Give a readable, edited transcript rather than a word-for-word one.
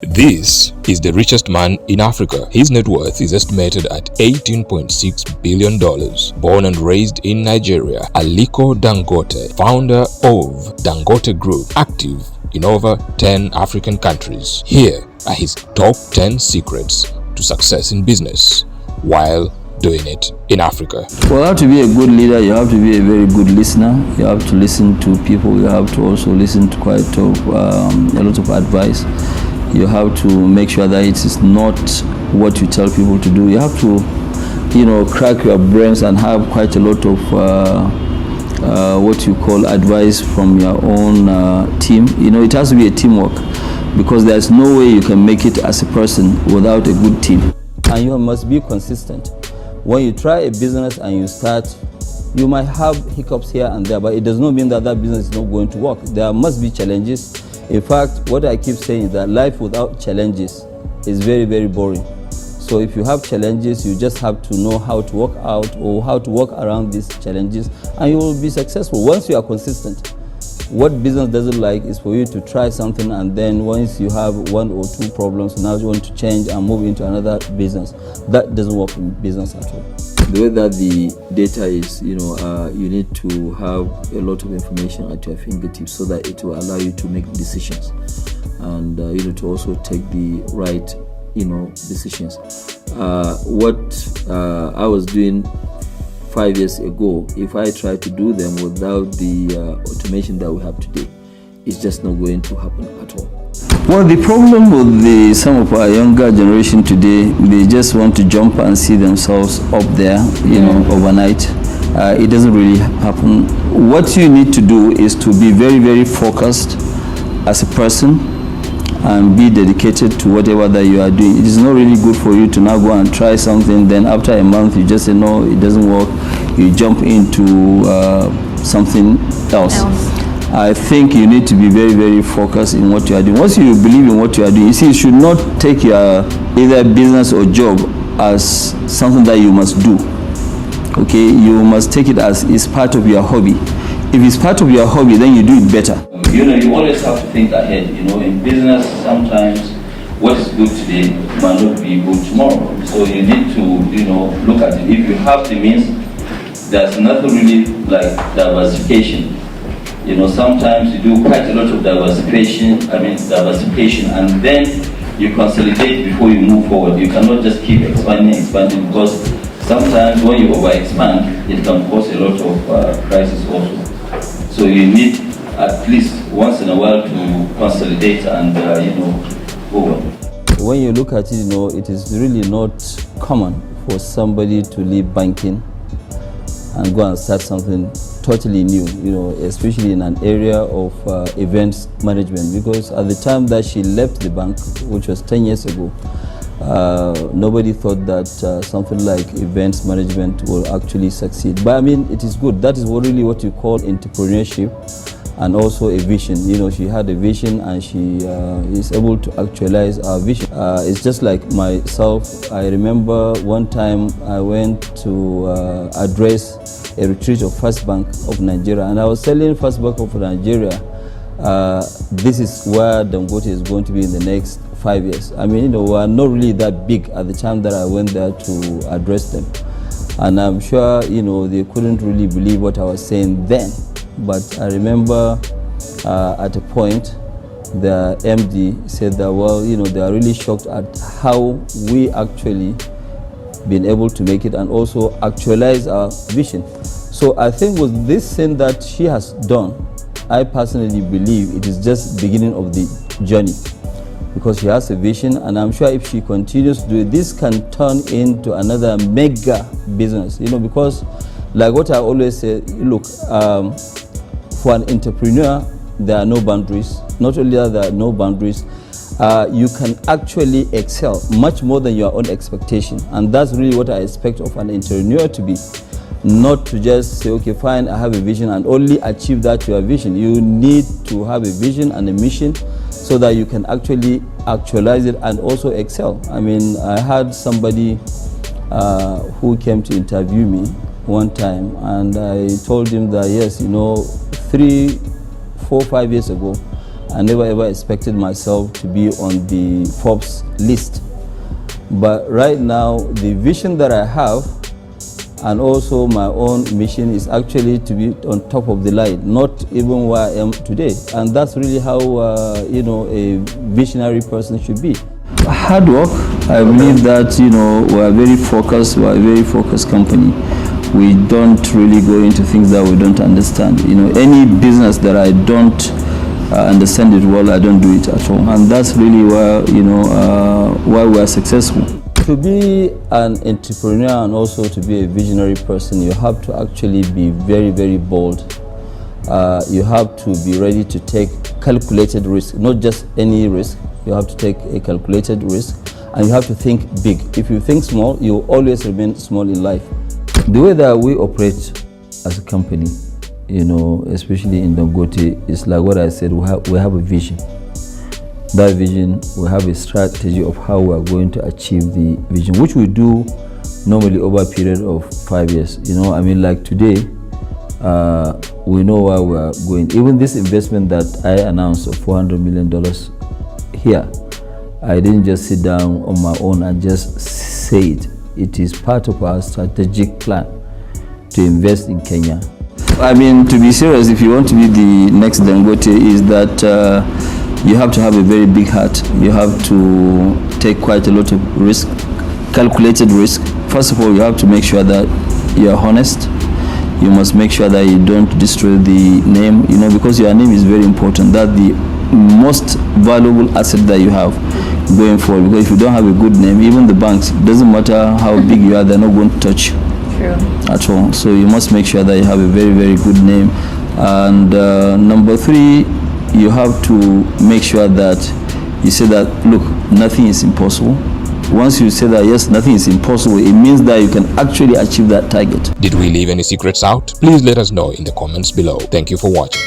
This is the richest man in Africa. His net worth is estimated at $18.6 billion. Born and raised in Nigeria, Aliko Dangote, founder of Dangote Group, active in over 10 African countries. Here are his top 10 secrets to success in business while doing it in Africa. For how to be a good leader, you have to be a very good listener. You have to listen to people. You have to also listen to a lot of advice. You have to make sure that it is not what you tell people to do. You have to, crack your brains and have quite a lot of what you call advice from your own team. It has to be a teamwork, because there's no way you can make it as a person without a good team. And you must be consistent. When you try a business and you start, you might have hiccups here and there, but it does not mean that that business is not going to work. There must be challenges. In fact, what I keep saying is that life without challenges is very, very boring. So if you have challenges, you just have to know how to work out or how to work around these challenges, and you will be successful once you are consistent. What business doesn't like is for you to try something, and then once you have one or two problems, now you want to change and move into another business. That doesn't work in business at all. The way that the data is, you need to have a lot of information at your fingertips so that it will allow you to make decisions, and to also take the right, decisions. What I was doing 5 years ago, if I try to do them without the automation that we have today, it's just not going to happen at all. Well, the problem with some of our younger generation today, they just want to jump and see themselves up there, overnight. It doesn't really happen. What you need to do is to be very, very focused as a person and be dedicated to whatever that you are doing. It is not really good for you to now go and try something, then after a month you just say, no, it doesn't work. You jump into something else. I think you need to be very, very focused in what you are doing. Once you believe in what you are doing, you see, you should not take your either business or job as something that you must do. Okay, you must take it as it's part of your hobby. If it's part of your hobby, then you do it better. You always have to think ahead. In business, sometimes what is good today might not be good tomorrow. So you need to, look at it. If you have the means, there's nothing really like diversification. Sometimes you do quite a lot of diversification, and then you consolidate before you move forward. You cannot just keep expanding, because sometimes when you overexpand, it can cause a lot of crisis also. So you need at least once in a while to consolidate and, go on. When you look at it, it is really not common for somebody to leave banking and go and start something totally new, especially in an area of events management, because at the time that she left the bank, which was 10 years ago, nobody thought that something like events management will actually succeed. But it is good. That is really what you call entrepreneurship, and also a vision. She had a vision, and she is able to actualize our vision. It's just like myself. I remember one time I went to address a retreat of First Bank of Nigeria, and I was telling First Bank of Nigeria, this is where Dangote is going to be in the next 5 years. we are not really that big at the time that I went there to address them, and I'm sure they couldn't really believe what I was saying then. But I remember at a point the MD said that, they are really shocked at how we actually been able to make it and also actualize our vision. So I think with this thing that she has done, I personally believe it is just beginning of the journey, because she has a vision, and I'm sure if she continues to do it, this can turn into another mega business, because like what I always say, look, for an entrepreneur, there are no boundaries. Not only are there no boundaries, you can actually excel much more than your own expectation. And that's really what I expect of an entrepreneur to be. Not to just say, okay, fine, I have a vision, and only achieve that your vision. You need to have a vision and a mission so that you can actually actualize it and also excel. I had somebody who came to interview me one time, and I told him that, yes, 3, 4, 5 years ago, I never ever expected myself to be on the Forbes list. But right now, the vision that I have and also my own mission is actually to be on top of the line, not even where I am today. And that's really how a visionary person should be. Hard work. I believe that we're a very focused company. We don't really go into things that we don't understand. Any business that I don't understand it well, I don't do it at all. And that's really why we are successful. To be an entrepreneur and also to be a visionary person, you have to actually be very, very bold. You have to be ready to take calculated risk, not just any risk. You have to take a calculated risk, and you have to think big. If you think small, you will always remain small in life. The way that we operate as a company, especially in Dangote, is like what I said, we have a vision. That vision, we have a strategy of how we are going to achieve the vision, which we do normally over a period of 5 years. Like today, we know where we are going. Even this investment that I announced of $400 million here, I didn't just sit down on my own and just say it. It is part of our strategic plan to invest in Kenya. To be serious, if you want to be the next Dangote, is that you have to have a very big heart. You have to take quite a lot of risk, calculated risk. First of all, you have to make sure that you are honest. You must make sure that you don't destroy the name, because your name is very important. That's the most valuable asset that you have going forward. Because if you don't have a good name, even the banks, it doesn't matter how big you are, they're not going to touch you. True. At all. So you must make sure that you have a very, very good name. And number 3, you have to make sure that you say that, look, nothing is impossible. Once you say that, yes, nothing is impossible, it means that you can actually achieve that target. Did we leave any secrets out? Please let us know in the comments below. Thank you for watching.